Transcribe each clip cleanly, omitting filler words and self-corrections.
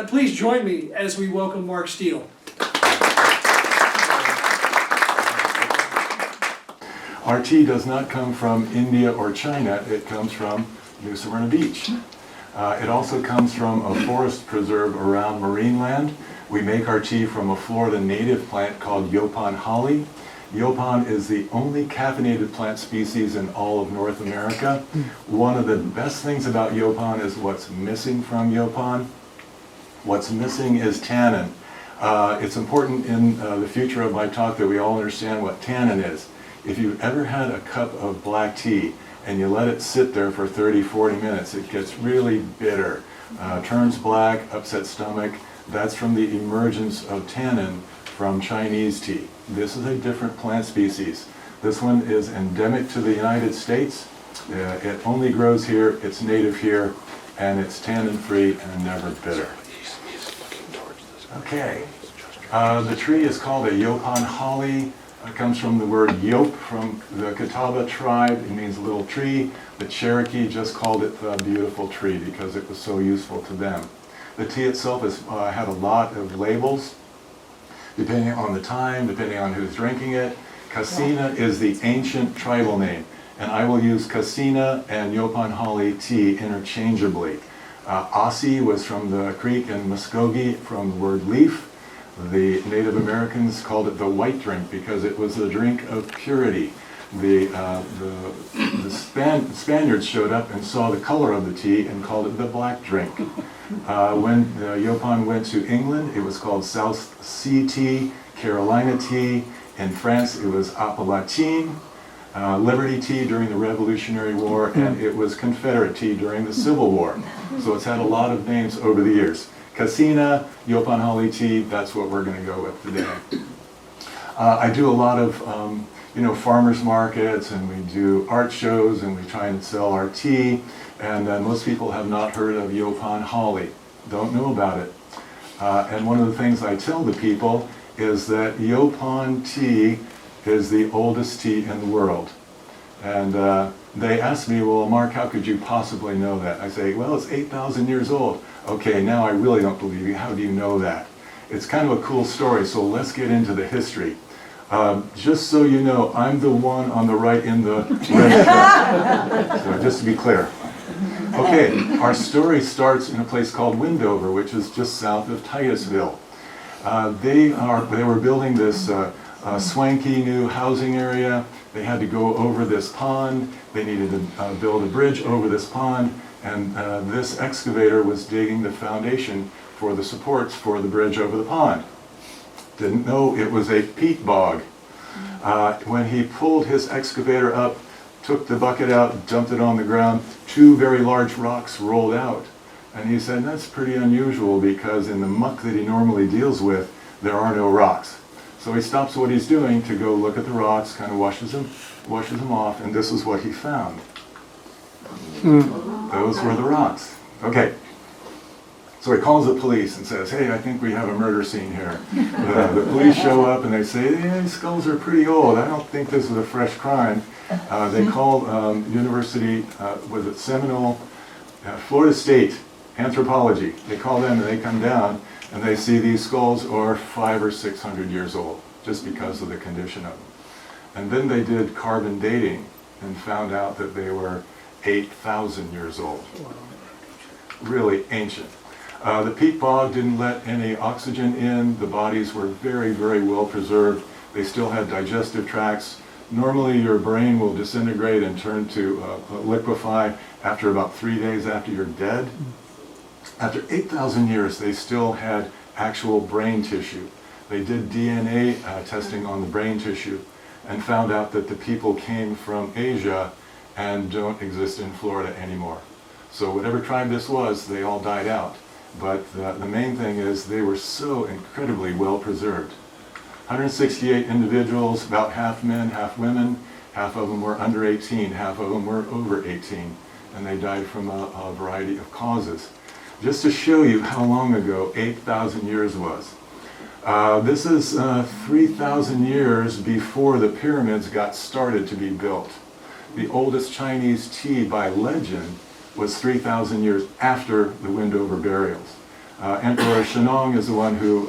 Please join me as we welcome Mark Steele. Our tea does not come from India or China, it comes from New Smyrna Beach. It also comes from a forest preserve around Marineland. We make our tea from a Florida native plant called Yaupon holly. Yaupon is the only caffeinated plant species in all of North America. One of the best things about Yaupon is what's missing from Yaupon. What's missing is tannin. It's important in the future of my talk that we all understand what tannin is. If you've ever had a cup of black tea and you let it sit there for 30, 40 minutes, it gets really bitter, turns black, upset stomach. That's from the emergence of tannin from Chinese tea. This is a different plant species. This one is endemic to the United States. It only grows here, it's native here, and it's tannin-free and never bitter. Okay, the tree is called a Yaupon holly. It comes from the word Yaup from the Catawba tribe. It means little tree. The Cherokee just called it the beautiful tree because it was so useful to them. The tea itself has had a lot of labels, depending on the time, depending on who's drinking it. Cassina is the ancient tribal name, and I will use Cassina and Yaupon holly tea interchangeably. Aussie was from the Creek, and Muskogee from the word leaf. The Native Americans called it the white drink because it was the drink of purity. The Spaniards showed up and saw the color of the tea and called it the black drink. When Yaupon went to England, it was called South Sea tea, Carolina tea. In France, it was Appalachian. Liberty tea during the Revolutionary War, and it was Confederate tea during the Civil War. So it's had a lot of names over the years. Cassina, Yaupon holly tea, that's what we're going to go with today. I do a lot of farmers markets, and we do art shows, and we try and sell our tea, and most people have not heard of Yaupon holly, don't know about it. And one of the things I tell the people is that Yaupon tea is the oldest tea in the world. And they ask me, well, Mark, how could you possibly know that? I say, well, it's 8,000 years old. Okay, now I really don't believe you. How do you know that? It's kind of a cool story, so let's get into the history. Just so you know, I'm the one on the right in the red shirt. So just to be clear. Okay, our story starts in a place called Windover, which is just south of Titusville. They were building this swanky new housing area. They had to go over this pond. They needed to build a bridge over this pond, and this excavator was digging the foundation for the supports for the bridge over the pond. Didn't know it was a peat bog. When he pulled his excavator up, took the bucket out, dumped it on the ground, two very large rocks rolled out. And he said, that's pretty unusual because in the muck that he normally deals with, there are no rocks. So he stops what he's doing to go look at the rocks, kind of washes them off, and this is what he found. Those were the rocks. Okay. So he calls the police and says, hey, I think we have a murder scene here. The police show up and they say, hey, these skulls are pretty old. I don't think this is a fresh crime. They call University, was it Seminole, Florida State Anthropology. They call them and they come down and they see these skulls are 500 or 600 years old just because of the condition of them. And then they did carbon dating and found out that they were 8,000 years old. Really ancient. The peat bog didn't let any oxygen in. The bodies were very, very well preserved. They still had digestive tracts. Normally your brain will disintegrate and turn to liquefy after about 3 days after you're dead. After 8,000 years, they still had actual brain tissue. They did DNA testing on the brain tissue and found out that the people came from Asia and don't exist in Florida anymore. So whatever tribe this was, they all died out. But the main thing is they were so incredibly well preserved. 168 individuals, about half men, half women. Half of them were under 18, half of them were over 18. And they died from a variety of causes. Just to show you how long ago 8,000 years was. This is 3,000 years before the pyramids got started to be built. The oldest Chinese tea by legend was 3,000 years after the Wendover burials. Emperor Shennong is the one who,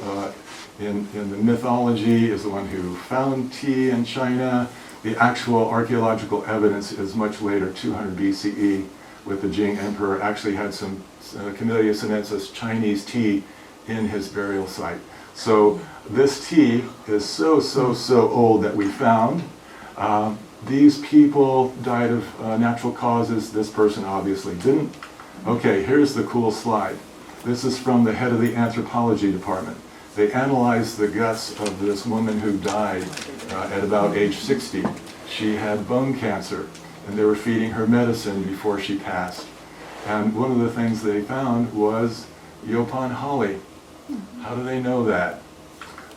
in the mythology, is the one who found tea in China. The actual archaeological evidence is much later, 200 BCE, with the Jing Emperor actually had some Camellia sinensis Chinese tea in his burial site. So this tea is so old that we found. These people died of natural causes. This person obviously didn't. Okay, here's the cool slide. This is from the head of the anthropology department. They analyzed the guts of this woman who died at about age 60. She had bone cancer, and they were feeding her medicine before she passed. And one of the things they found was Yaupon holly. How do they know that?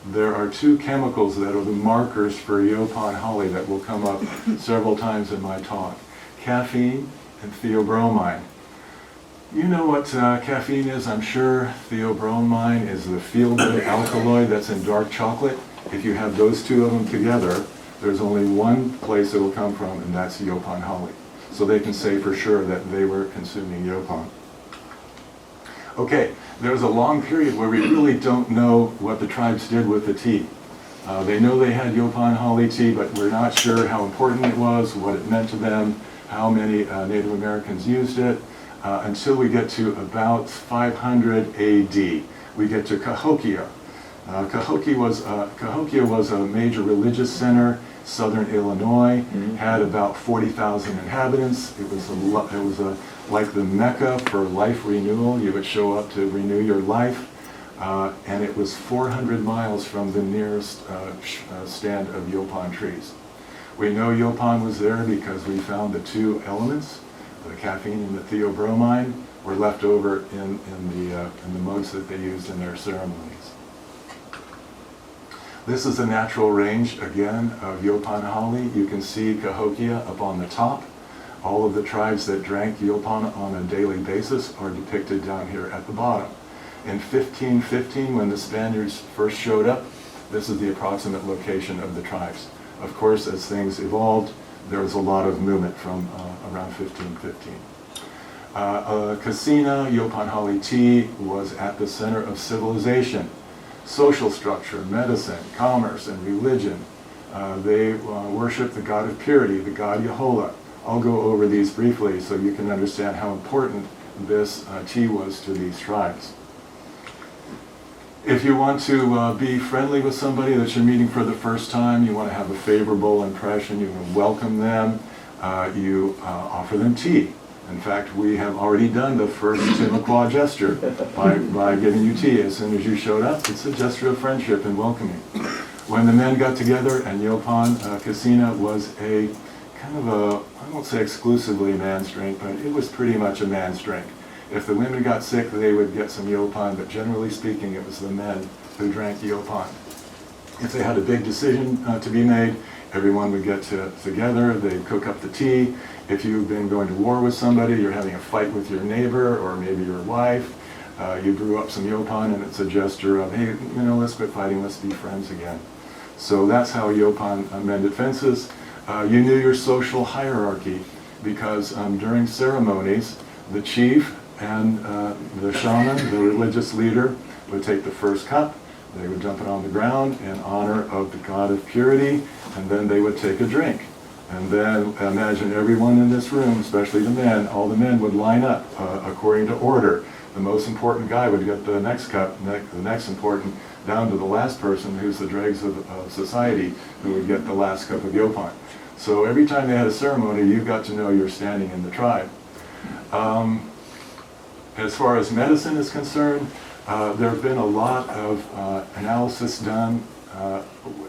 There are two chemicals that are the markers for Yaupon holly that will come up several times in my talk. Caffeine and theobromine. You know what caffeine is, I'm sure. Theobromine is the feel-good alkaloid that's in dark chocolate. If you have those two of them together, there's only one place it will come from, and that's Yaupon holly. So they can say for sure that they were consuming Yaupon. Okay, there's a long period where we really don't know what the tribes did with the tea. They know they had Yaupon holly tea, but we're not sure how important it was, what it meant to them, how many Native Americans used it, until we get to about 500 AD. We get to Cahokia. Cahokia was a major religious center. Southern Illinois had about 40,000 inhabitants. It was like the Mecca for life renewal. You would show up to renew your life, and it was 400 miles from the nearest stand of Yaupon trees. We know Yaupon was there because we found the two elements, the caffeine and the theobromine, were left over in the mugs that they used in their ceremonies. This is a natural range, again, of Yaupon holly. You can see Cahokia up on the top. All of the tribes that drank Yaupon on a daily basis are depicted down here at the bottom. In 1515, when the Spaniards first showed up, this is the approximate location of the tribes. Of course, as things evolved, there was a lot of movement from around 1515. Casina, Yaupon holly tea, was at the center of civilization. Social structure, medicine, commerce, and religion. They worship the god of purity, the god Yahola. I'll go over these briefly so you can understand how important this tea was to these tribes. If you want to be friendly with somebody that you're meeting for the first time, you want to have a favorable impression, you want to welcome them, you offer them tea. In fact, we have already done the first Timucua gesture by giving you tea. As soon as you showed up, it's a gesture of friendship and welcoming. When the men got together, and Yaupon Casina was a kind of a, I won't say exclusively man's drink, but it was pretty much a man's drink. If the women got sick, they would get some Yaupon, but generally speaking, it was the men who drank Yaupon. If they had a big decision to be made, everyone would get together, they'd cook up the tea. If you've been going to war with somebody, you're having a fight with your neighbor or maybe your wife, you brew up some Yaupon and it's a gesture of, hey, let's quit fighting, let's be friends again. So that's how Yaupon mended fences. You knew your social hierarchy because during ceremonies, the chief and the shaman, the religious leader, would take the first cup, they would dump it on the ground in honor of the god of purity, and then they would take a drink. And then imagine everyone in this room, especially the men, all the men would line up according to order. The most important guy would get the next cup, the next important, down to the last person who's the dregs of society, who would get the last cup of Yaupon. So every time they had a ceremony, you got to know you're standing in the tribe. As far as medicine is concerned, there have been a lot of analysis done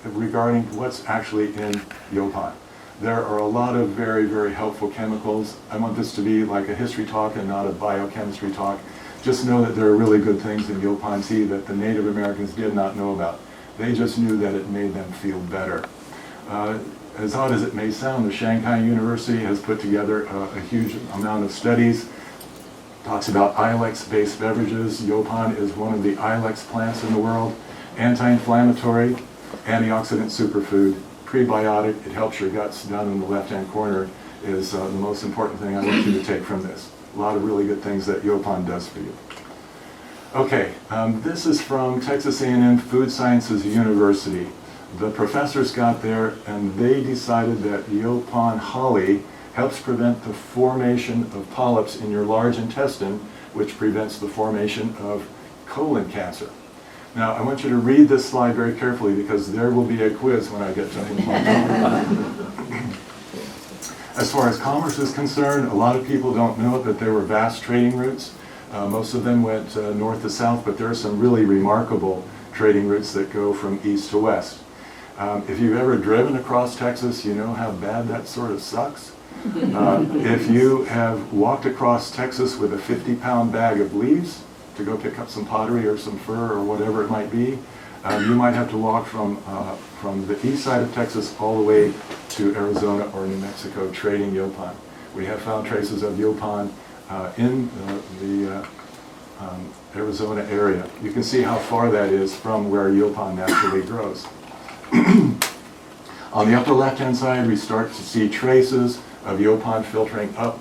regarding what's actually in Yaupon. There are a lot of very, very helpful chemicals. I want this to be like a history talk and not a biochemistry talk. Just know that there are really good things in Yaupon tea that the Native Americans did not know about. They just knew that it made them feel better. As odd as it may sound, the Shanghai University has put together a huge amount of studies. Talks about ilex-based beverages. Yaupon is one of the ilex plants in the world. Anti-inflammatory, antioxidant superfood, prebiotic, it helps your guts. Down in the left-hand corner is the most important thing I want you to take from this. A lot of really good things that Yaupon does for you. Okay, this is from Texas A&M Food Sciences University. The professors got there and they decided that Yaupon holly helps prevent the formation of polyps in your large intestine, which prevents the formation of colon cancer. Now, I want you to read this slide very carefully because there will be a quiz when I get to it. As far as commerce is concerned, a lot of people don't know that there were vast trading routes. Most of them went north to south, but there are some really remarkable trading routes that go from east to west. If you've ever driven across Texas, you know how bad that sort of sucks. If you have walked across Texas with a 50-pound bag of leaves to go pick up some pottery or some fur or whatever it might be, you might have to walk from the east side of Texas all the way to Arizona or New Mexico trading Yaupon. We have found traces of Yaupon in the Arizona area. You can see how far that is from where Yaupon naturally grows. On the upper left-hand side, we start to see traces of Yaupon filtering up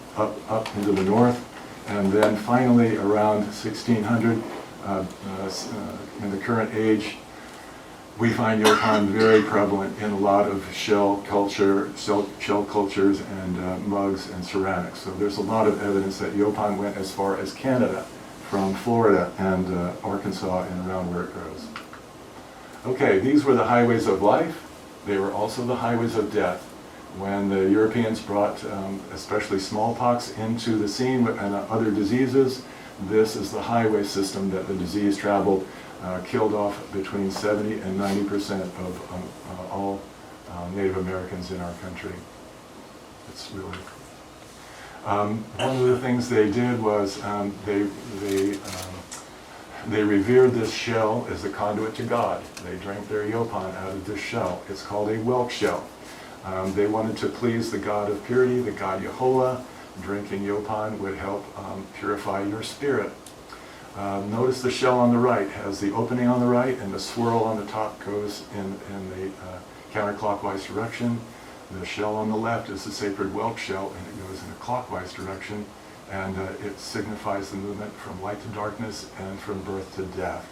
into the north, and then finally around 1600, in the current age, we find Yaupon very prevalent in a lot of shell cultures and mugs and ceramics. So there's a lot of evidence that Yaupon went as far as Canada, from Florida and Arkansas and around where it grows. Okay, these were the highways of life. They were also the highways of death. When the Europeans brought especially smallpox into the scene and other diseases, this is the highway system that the disease traveled, killed off between 70 and 90% of all Native Americans in our country. It's really... one of the things they did was they revered this shell as the conduit to God. They drank their Yaupon out of this shell. It's called a whelk shell. They wanted to please the god of purity, the god Yahuwah. Drinking Yaupon would help purify your spirit. Notice the shell on the right has the opening on the right, and the swirl on the top goes in the counterclockwise direction. The shell on the left is the sacred whelk shell, and it goes in a clockwise direction, and it signifies the movement from light to darkness and from birth to death.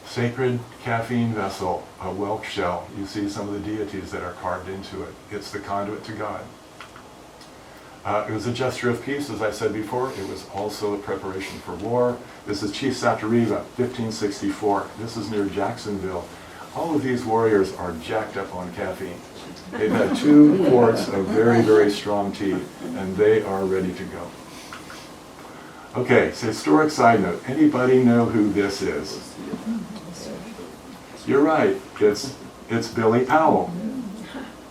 Sacred caffeine vessel, a whelk shell. You see some of the deities that are carved into it. It's the conduit to God. It was a gesture of peace, as I said before. It was also a preparation for war. This is Chief Satiriva, 1564. This is near Jacksonville. All of these warriors are jacked up on caffeine. They've had 2 quarts of very, very strong tea, and they are ready to go. Okay, so historic side note. Anybody know who this is? You're right. It's Billy Powell.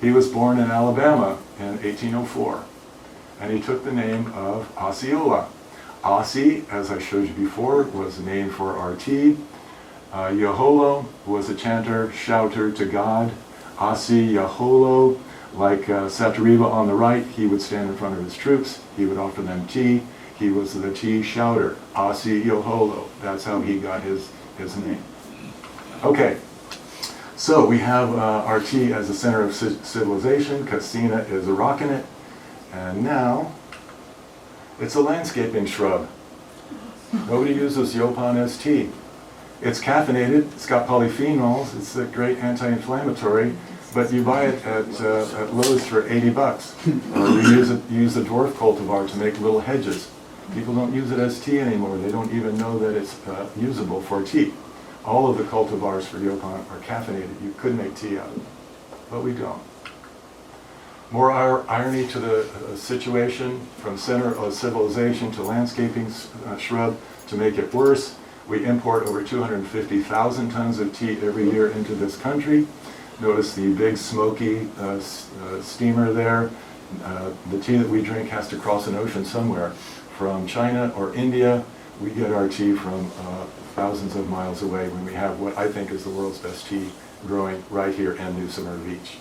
He was born in Alabama in 1804, and he took the name of Osceola. Ossie, as I showed you before, was the name for our tea. Yaholo was a chanter, shouter to God. Ossie Yaholo, like Satiriva on the right, he would stand in front of his troops. He would offer them tea. He was the tea shouter, Ossie Yaholo. That's how he got his name. Okay, so we have our tea as a center of civilization. Cassina is a rock in it. And now, it's a landscaping shrub. Nobody uses Yaupon as tea. It's caffeinated, it's got polyphenols, it's a great anti-inflammatory, but you buy it at Lowe's for $80. Or you use the dwarf cultivar to make little hedges. People don't use it as tea anymore. They don't even know that it's usable for tea. All of the cultivars for Yaupon are caffeinated. You could make tea out of them, but we don't. More irony to the situation, from center of civilization to landscaping shrub. To make it worse, we import over 250,000 tons of tea every year into this country. Notice the big smoky steamer there. The tea that we drink has to cross an ocean somewhere. From China or India, we get our tea from thousands of miles away when we have what I think is the world's best tea growing right here in New Smyrna Beach.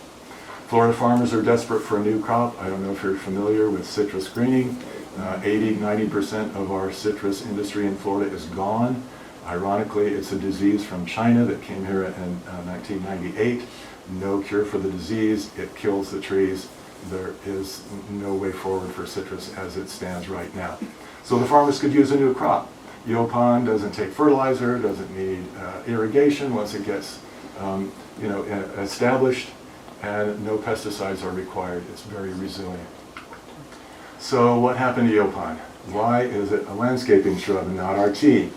Florida farmers are desperate for a new crop. I don't know if you're familiar with citrus greening. 80-90% of our citrus industry in Florida is gone. Ironically, it's a disease from China that came here in 1998. No cure for the disease. It kills the trees. There is no way forward for citrus as it stands right now. So the farmers could use a new crop. Yaupon doesn't take fertilizer, doesn't need irrigation once it gets established, and no pesticides are required. It's very resilient. So what happened to Yaupon? Why is it a landscaping shrub and not our tea?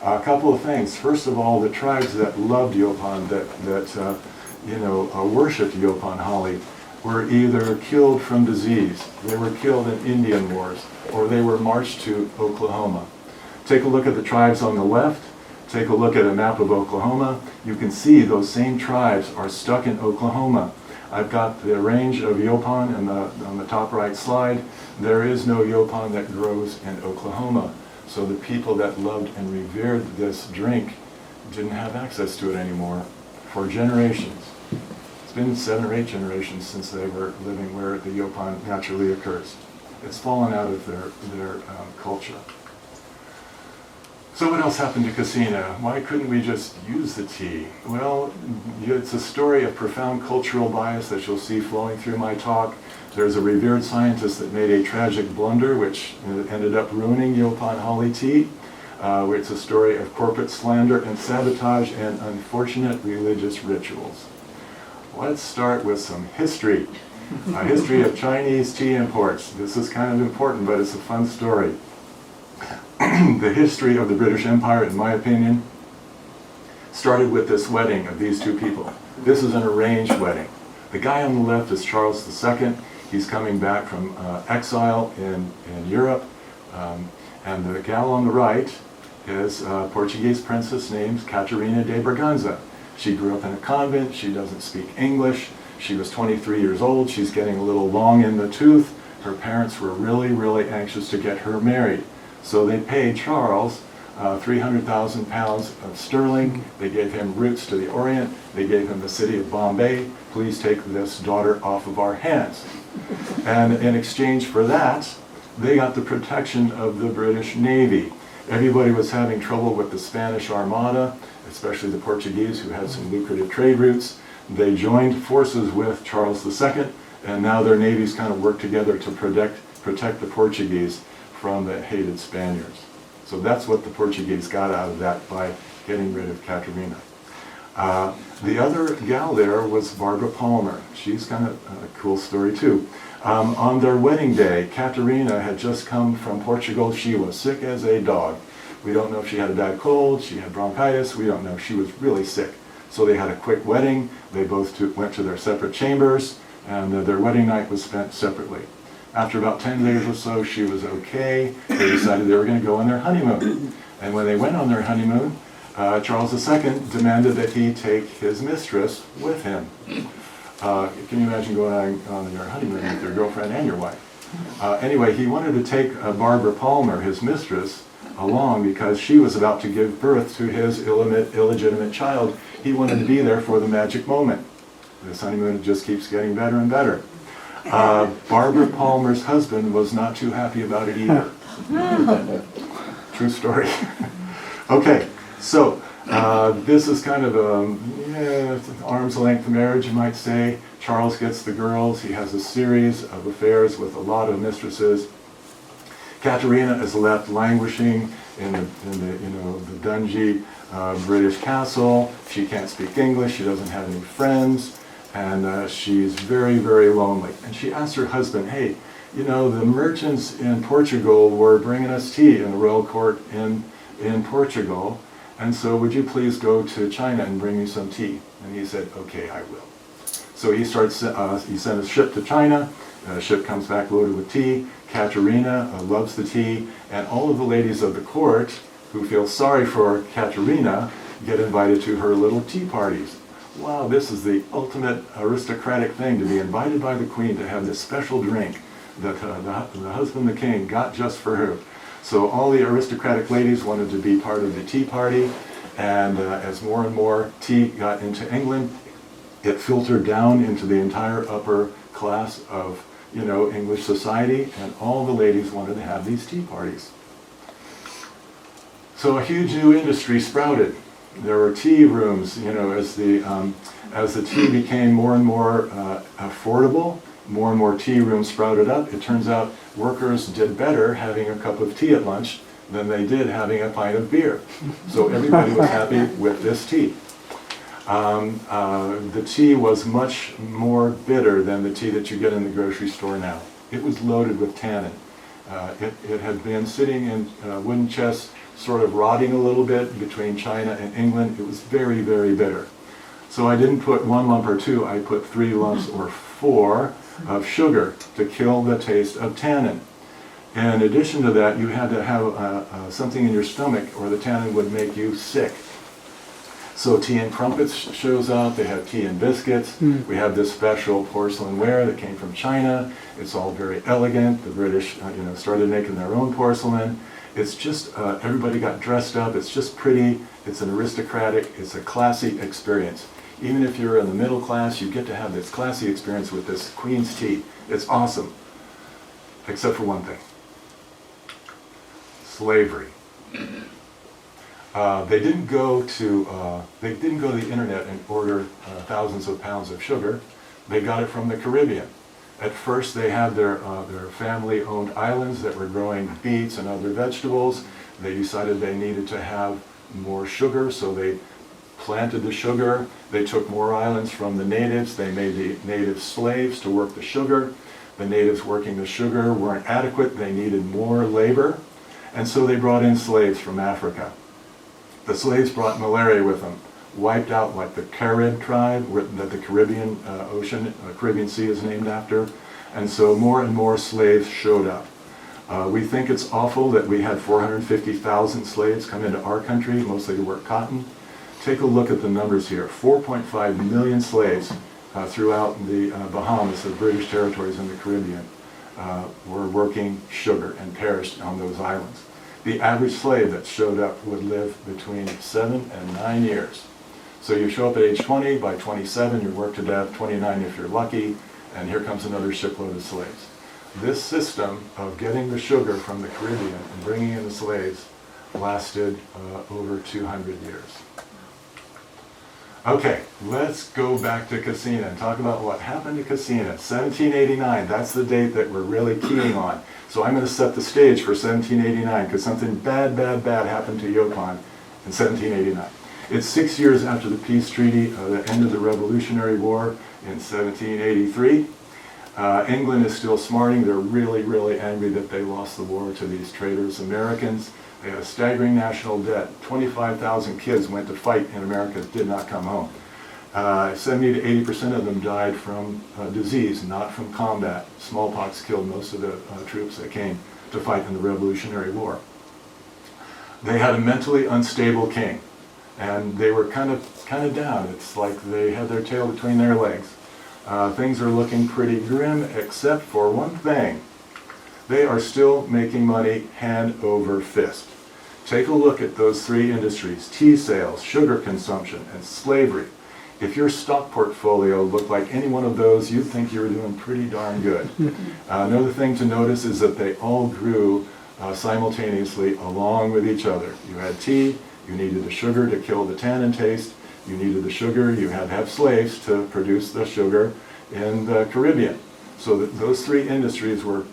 A couple of things. First of all, the tribes that loved Yaupon, that worshipped Yaupon holly, were either killed from disease, they were killed in Indian wars, or they were marched to Oklahoma. Take a look at the tribes on the left. Take a look at a map of Oklahoma. You can see those same tribes are stuck in Oklahoma. I've got the range of Yaupon on the top right slide. There is no Yaupon that grows in Oklahoma. So the people that loved and revered this drink didn't have access to it anymore for generations. It's been 7 or 8 generations since they were living where the Yaupon naturally occurs. It's fallen out of their culture. So what else happened to Cassina? Why couldn't we just use the tea? Well, it's a story of profound cultural bias that you'll see flowing through my talk. There's a revered scientist that made a tragic blunder which ended up ruining Yaupon holly tea. It's a story of corporate slander and sabotage and unfortunate religious rituals. Let's start with some history. A history of Chinese tea imports. This is kind of important, but it's a fun story. The history of the British Empire, in my opinion, started with this wedding of these two people. This is an arranged wedding. The guy on the left is Charles II. He's coming back from exile in Europe. And the gal on the right is a Portuguese princess named Catarina de Braganza. She grew up in a convent. She doesn't speak English. She was 23 years old. She's getting a little long in the tooth. Her parents were really, really anxious to get her married. So they paid Charles 300,000 pounds of sterling. They gave him routes to the Orient. They gave him the city of Bombay. Please take this daughter off of our hands. And in exchange for that, they got the protection of the British Navy. Everybody was having trouble with the Spanish Armada, especially the Portuguese, who had some lucrative trade routes. They joined forces with Charles II, and now their navies kind of work together to protect the Portuguese from the hated Spaniards. So that's what the Portuguese got out of that by getting rid of Catarina. The other gal there was Barbara Palmer. She's kind of a cool story too. On their wedding day, Catarina had just come from Portugal. She was sick as a dog. We don't know if she had a bad cold, she had bronchitis, we don't know. She was really sick. So they had a quick wedding. They both went to their separate chambers, and their wedding night was spent separately. After about 10 days or so, she was okay. They decided they were going to go on their honeymoon. And when they went on their honeymoon, Charles II demanded that he take his mistress with him. Can you imagine going on your honeymoon with your girlfriend and your wife? Anyway, he wanted to take Barbara Palmer, his mistress, along because she was about to give birth to his illegitimate child. He wanted to be there for the magic moment. This honeymoon just keeps getting better and better. Barbara Palmer's husband was not too happy about it either. True story. Okay, so this is kind of an arm's length marriage, you might say. Charles gets the girls. He has a series of affairs with a lot of mistresses. Catarina is left languishing in the dungy British castle. She can't speak English. She doesn't have any friends. And she's very, very lonely. And she asked her husband, hey, the merchants in Portugal were bringing us tea in the royal court in Portugal. And so would you please go to China and bring me some tea? And he said, okay, I will. So he sent a ship to China. The ship comes back loaded with tea. Catarina loves the tea. And all of the ladies of the court who feel sorry for Catarina get invited to her little tea parties. Wow, this is the ultimate aristocratic thing, to be invited by the queen to have this special drink that the husband, the king, got just for her. So all the aristocratic ladies wanted to be part of the tea party, and as more and more tea got into England, it filtered down into the entire upper class of English society, and all the ladies wanted to have these tea parties. So a huge new industry sprouted. There were tea rooms, as the tea became more and more affordable, more and more tea rooms sprouted up. It turns out workers did better having a cup of tea at lunch than they did having a pint of beer. So everybody was happy with this tea. The tea was much more bitter than the tea that you get in the grocery store now. It was loaded with tannin. It had been sitting in wooden chests, sort of rotting a little bit between China and England. It was very, very bitter. So I didn't put 1 lump or 2, I put 3 lumps or 4 of sugar to kill the taste of tannin. In addition to that, you had to have something in your stomach or the tannin would make you sick. So tea and crumpets shows up, they have tea and biscuits. We have this special porcelain ware that came from China. It's all very elegant. The British started making their own porcelain. It's just, everybody got dressed up. It's just pretty. It's an aristocratic, it's a classy experience. Even if you're in the middle class, you get to have this classy experience with this Queen's tea. It's awesome, except for one thing. Slavery. They didn't go to the internet and order thousands of pounds of sugar. They got it from the Caribbean. At first, they had their family-owned islands that were growing beets and other vegetables. They decided they needed to have more sugar, so they planted the sugar. They took more islands from the natives. They made the native slaves to work the sugar. The natives working the sugar weren't adequate. They needed more labor. And so they brought in slaves from Africa. The slaves brought malaria with them, wiped out like the Carib tribe that the Caribbean Caribbean Sea is named after. And so more and more slaves showed up. We think it's awful that we had 450,000 slaves come into our country, mostly to work cotton. Take a look at the numbers here. 4.5 million slaves throughout the Bahamas, the British territories in the Caribbean, were working sugar and perished on those islands. The average slave that showed up would live between 7 and 9 years. So you show up at age 20, by 27 you work to death, 29 if you're lucky, and here comes another shipload of slaves. This system of getting the sugar from the Caribbean and bringing in the slaves lasted over 200 years. Okay, let's go back to Cassina and talk about what happened to Cassina. 1789, that's the date that we're really keying on. So I'm going to set the stage for 1789 because something bad happened to Yaupon in 1789. It's 6 years after the peace treaty, the end of the Revolutionary War in 1783. England is still smarting. They're really angry that they lost the war to these traitors Americans. They had a staggering national debt. 25,000 kids went to fight in America, did not come home. 70 to 80% of them died from disease, not from combat. Smallpox killed most of the troops that came to fight in the Revolutionary War. They had a mentally unstable king, and they were kind of down. It's like they had their tail between their legs. Things are looking pretty grim, except for one thing. They are still making money hand over fist. Take a look at those 3 industries: tea sales, sugar consumption, and slavery. If your stock portfolio looked like any one of those, you'd think you were doing pretty darn good. Another thing to notice is that they all grew simultaneously along with each other. You had tea, you needed the sugar to kill the tannin taste, you needed the sugar, you had to have slaves to produce the sugar in the Caribbean. So that those 3 industries were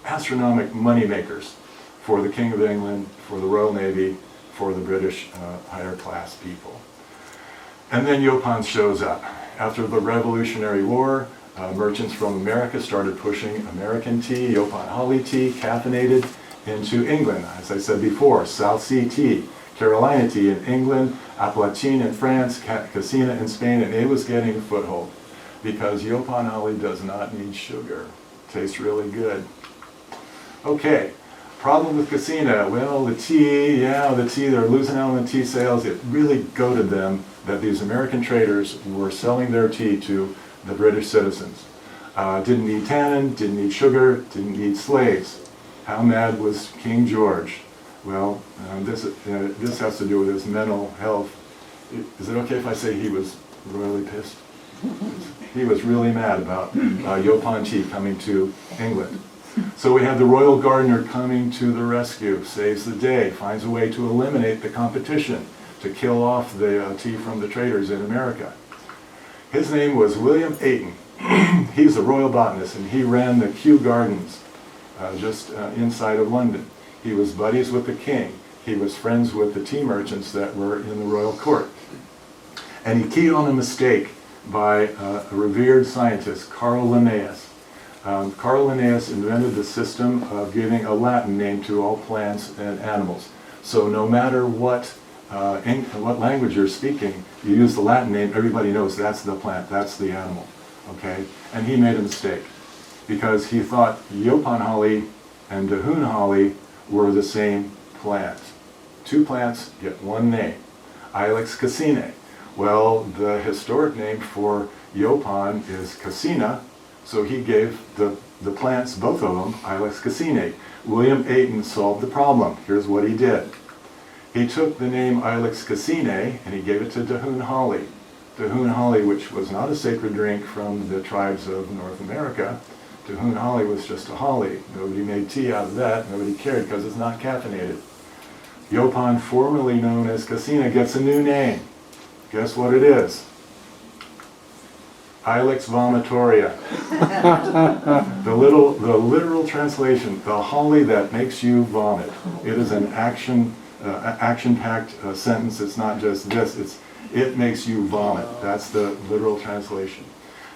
astronomical money makers for the King of England, for the Royal Navy, for the British higher class people. And then Yaupon shows up. After the Revolutionary War, merchants from America started pushing American tea, Yaupon holly tea, caffeinated, into England. As I said before, South Sea tea, Carolina tea in England, Appalachian in France, Cassina in Spain, and it was getting a foothold because Yaupon holly does not need sugar. Tastes really good. Okay, problem with Cassina. Well, the tea, they're losing out on the tea sales. It really goaded them that these American traders were selling their tea to the British citizens. Didn't need tannin, didn't need sugar, didn't need slaves. How mad was King George? Well, this has to do with his mental health. Is it okay if I say he was royally pissed? He was really mad about Yaupon tea coming to England. So we have the royal gardener coming to the rescue, saves the day, finds a way to eliminate the competition, to kill off the tea from the traders in America. His name was William Ayton. He's a royal botanist, and he ran the Kew Gardens just inside of London. He was buddies with the king. He was friends with the tea merchants that were in the royal court. And he keyed on a mistake by a revered scientist, Carl Linnaeus. Carl Linnaeus invented the system of giving a Latin name to all plants and animals. So no matter what language you're speaking, you use the Latin name, everybody knows that's the plant, that's the animal. Okay? And he made a mistake because he thought Yaupon holly and Dahoon holly were the same plant. Two plants get one name, Ilex cassinae. Well, the historic name for Yaupon is cassina, so he gave the plants, both of them, Ilex cassinae. William Ayton solved the problem. Here's what he did. He took the name Ilex cassinae and he gave it to Dahoon holly. Dahoon holly, which was not a sacred drink from the tribes of North America. Dahoon holly was just a holly. Nobody made tea out of that. Nobody cared because it's not caffeinated. Yaupon, formerly known as cassina, gets a new name. Guess what it is? Ilex vomitoria. The literal translation, the holly that makes you vomit. It is an action-packed sentence. It's not just this. It makes you vomit. That's the literal translation.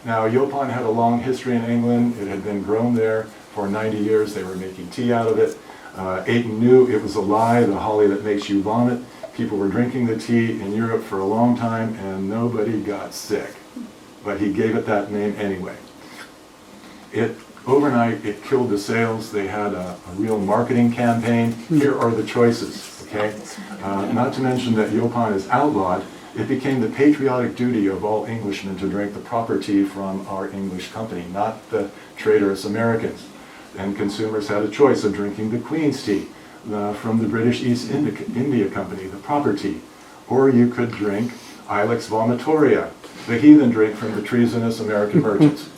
Now, Yaupon had a long history in England. It had been grown there for 90 years. They were making tea out of it. Ayton knew it was a lie, the holly that makes you vomit. People were drinking the tea in Europe for a long time, and nobody got sick. But he gave it that name anyway. Overnight, it killed the sales. They had a real marketing campaign. Here are the choices, okay? Not to mention that Yaupon is outlawed. It became the patriotic duty of all Englishmen to drink the proper tea from our English company, not the traitorous Americans. And consumers had a choice of drinking the Queen's tea from the British East India Company, the proper tea. Or you could drink Ilex vomitoria, the heathen drink from the treasonous American merchants.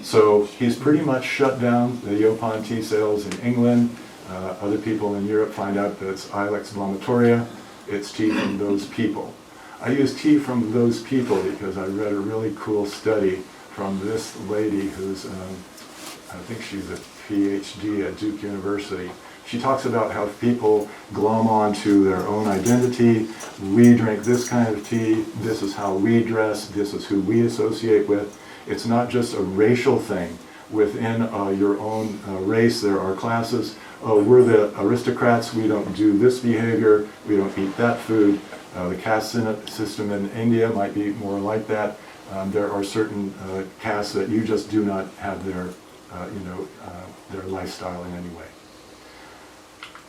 So he's pretty much shut down the Yaupon tea sales in England. Other people in Europe find out that it's Ilex vomitoria. It's tea from those people. I use tea from those people because I read a really cool study from this lady who's, I think she's a PhD at Duke University. She talks about how people glom onto their own identity. We drink this kind of tea. This is how we dress. This is who we associate with. It's not just a racial thing. Within your own race, there are classes. Oh, we're the aristocrats. We don't do this behavior. We don't eat that food. The caste system in India might be more like that. There are certain castes that you just do not have their lifestyle in any way.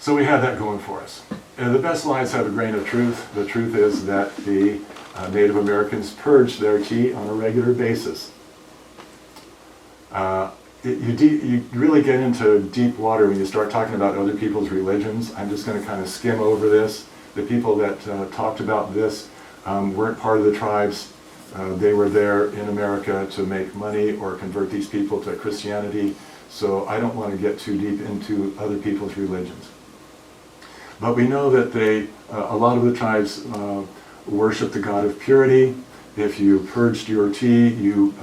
So we have that going for us. And the best lies have a grain of truth. The truth is that the Native Americans purged their tea on a regular basis. You really get into deep water when you start talking about other people's religions. I'm just going to kind of skim over this. The people that talked about this weren't part of the tribes. They were there in America to make money or convert these people to Christianity. So I don't want to get too deep into other people's religions. But we know that a lot of the tribes worship the god of purity. If you purged your tea, you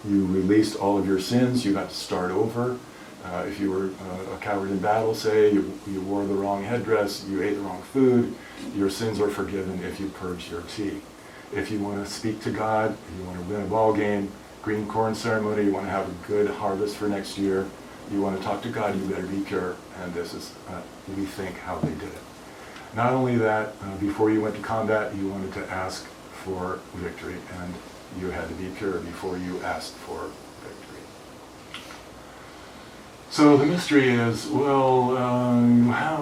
released all of your sins. You got to start over. If you were a coward in battle, say, you wore the wrong headdress, you ate the wrong food, your sins are forgiven if you purge your tea. If you want to speak to God, if you want to win a ball game, green corn ceremony, you want to have a good harvest for next year, you want to talk to God, you better be pure. And this is, we think, how they did it. Not only that, before you went to combat, you wanted to ask for victory, and you had to be pure before you asked for victory. So the mystery is, well,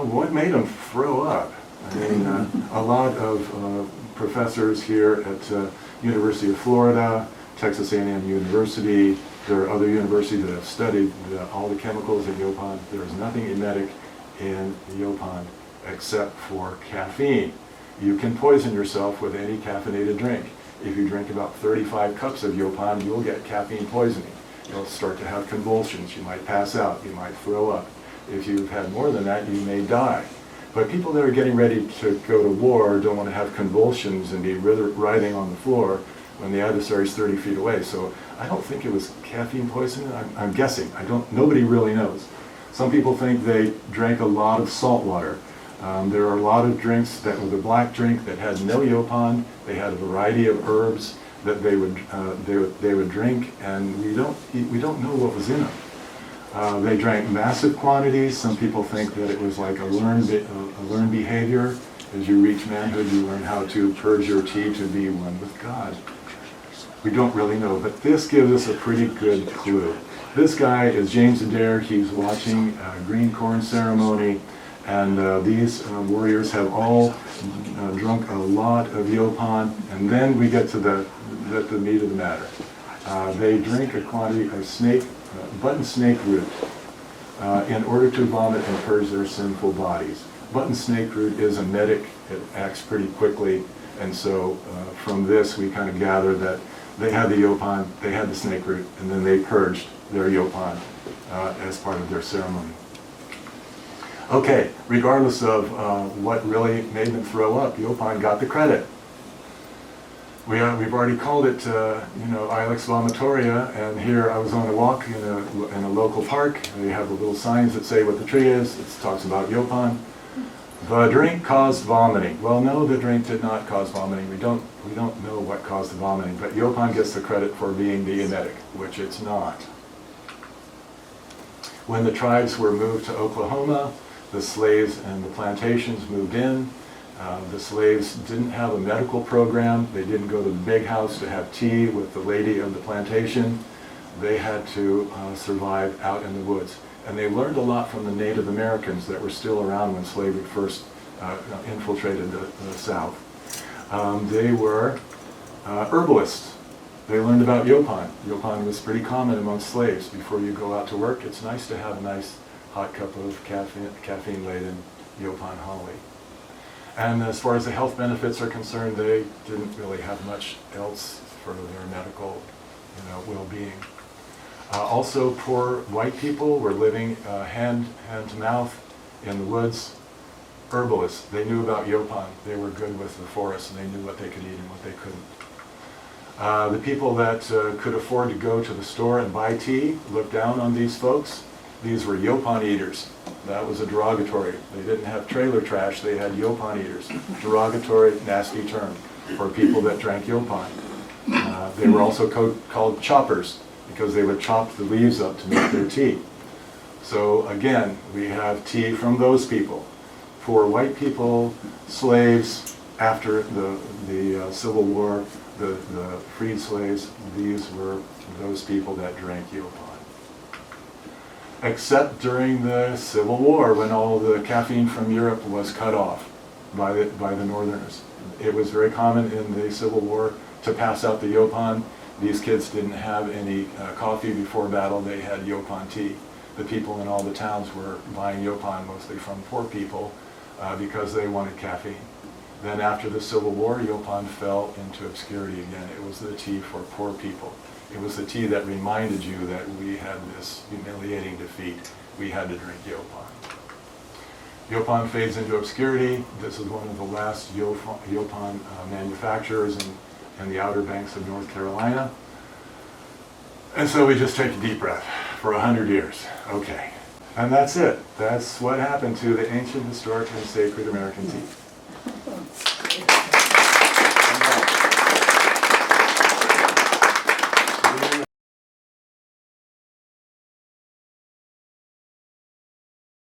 what made them throw up? I mean, a lot of professors here at University of Florida, Texas A&M University, there are other universities that have studied all the chemicals in Yaupon. There is nothing emetic in Yaupon except for caffeine. You can poison yourself with any caffeinated drink. If you drink about 35 cups of Yaupon, you'll get caffeine poisoning. You'll start to have convulsions. You might pass out. You might throw up. If you've had more than that, you may die. But people that are getting ready to go to war don't want to have convulsions and be writhing on the floor when the adversary is 30 feet away. So I don't think it was caffeine poisoning. I'm guessing. Nobody really knows. Some people think they drank a lot of salt water. There are a lot of drinks that were the black drink that had no Yaupon. They had a variety of herbs that they would drink, and we don't know what was in them. They drank massive quantities. Some people think that it was like a learned behavior. As you reach manhood, you learn how to purge your tea to be one with God. We don't really know, but this gives us a pretty good clue. This guy is James Adair. He's watching a green corn ceremony, and these warriors have all drunk a lot of Yaupon, and then we get to the meat of the matter. They drink a quantity of button snake root in order to vomit and purge their sinful bodies. Button snake root is emetic. It acts pretty quickly, and so from this we kind of gather that they had the Yaupon, they had the snake root, and then they purged their Yaupon as part of their ceremony. Okay, regardless of what really made them throw up, Yaupon got the credit. We've already called it, Ilex vomitoria, and here I was on a walk in a local park. They have the little signs that say what the tree is. It talks about Yaupon. The drink caused vomiting. Well, no, the drink did not cause vomiting. We don't know what caused the vomiting, but Yaupon gets the credit for being the emetic, which it's not. When the tribes were moved to Oklahoma, the slaves and the plantations moved in. The slaves didn't have a medical program. They didn't go to the big house to have tea with the lady of the plantation. They had to survive out in the woods. And they learned a lot from the Native Americans that were still around when slavery first infiltrated the South. They were herbalists. They learned about Yaupon. Yaupon was pretty common amongst slaves. Before you go out to work, it's nice to have a nice hot cup of caffeine-laden Yaupon holly. And as far as the health benefits are concerned, they didn't really have much else for their medical, well-being. Also, poor white people were living hand to mouth in the woods. Herbalists, they knew about Yaupon. They were good with the forest, and they knew what they could eat and what they couldn't. The people that could afford to go to the store and buy tea looked down on these folks. These were Yaupon eaters. That was a derogatory. They didn't have trailer trash, they had Yaupon eaters. Derogatory, nasty term for people that drank Yaupon. They were also called choppers because they would chop the leaves up to make their tea. So again, we have tea from those people. For white people, slaves, after the Civil War, the freed slaves, these were those people that drank Yaupon. Except during the Civil War, when all the caffeine from Europe was cut off by the Northerners. It was very common in the Civil War to pass out the Yaupon. These kids didn't have any coffee before battle. They had Yaupon tea. The people in all the towns were buying Yaupon, mostly from poor people, because they wanted caffeine. Then after the Civil War, Yaupon fell into obscurity again. It was the tea for poor people. It was the tea that reminded you that we had this humiliating defeat. We had to drink Yaupon. Yaupon fades into obscurity. This is one of the last Yaupon manufacturers in the Outer Banks of North Carolina. And so we just take a deep breath for 100 years. Okay. And that's it. That's what happened to the ancient, historic, and sacred American tea.